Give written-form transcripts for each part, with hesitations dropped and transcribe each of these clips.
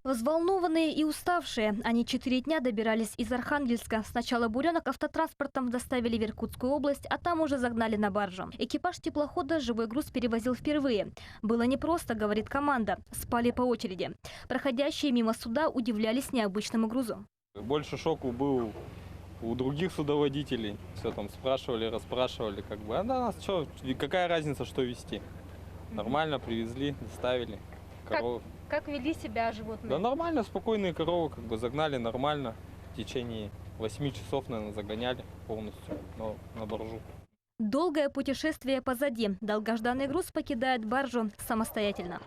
Взволнованные и уставшие, они 4 дня добирались из Архангельска. Сначала буренок автотранспортом доставили в Иркутскую область, а там уже загнали на баржу. Экипаж теплохода живой груз перевозил впервые. Было непросто, говорит команда. Спали по очереди. Проходящие мимо суда удивлялись необычному грузу. Больше шоку был у других судоводителей. Все там спрашивали, расспрашивали. А нас что, какая разница, что везти? Нормально привезли, доставили коровы. Как вели себя животные? Да нормально, спокойные коровы, загнали нормально. В течение 8 часов, наверное, загоняли полностью на баржу. Долгое путешествие позади. Долгожданный груз покидает баржу самостоятельно.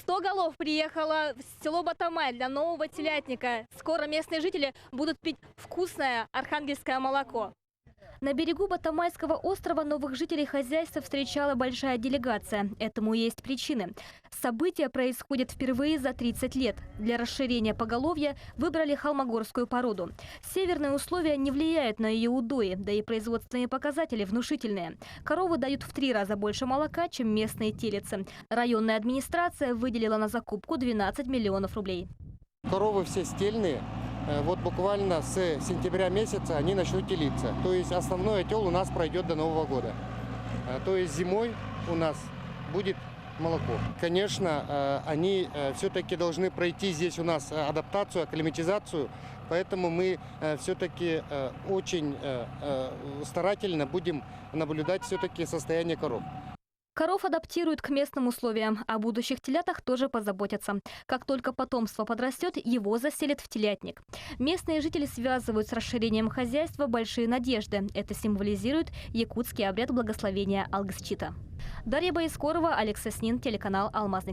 100 голов приехало в село Батамай для нового телятника. Скоро местные жители будут пить вкусное архангельское молоко. На берегу Батамайского острова новых жителей хозяйства встречала большая делегация. Этому есть причины. События происходят впервые за 30 лет. Для расширения поголовья выбрали холмогорскую породу. Северные условия не влияют на ее удои, да и производственные показатели внушительные. Коровы дают в 3 раза больше молока, чем местные телицы. Районная администрация выделила на закупку 12 миллионов рублей. Коровы все стельные. Вот буквально с сентября месяца они начнут телиться. То есть основной отел у нас пройдет до Нового года. То есть зимой у нас будет молоко. Конечно, они все-таки должны пройти здесь у нас адаптацию, акклиматизацию. Поэтому мы все-таки очень старательно будем наблюдать все-таки состояние коров. Коров адаптируют к местным условиям, о будущих телятах тоже позаботятся. Как только потомство подрастет, его заселят в телятник. Местные жители связывают с расширением хозяйства большие надежды. Это символизирует якутский обряд благословения Алгсчита. Дарья Боискорова, Алекс Соснин, телеканал «Алмазный край».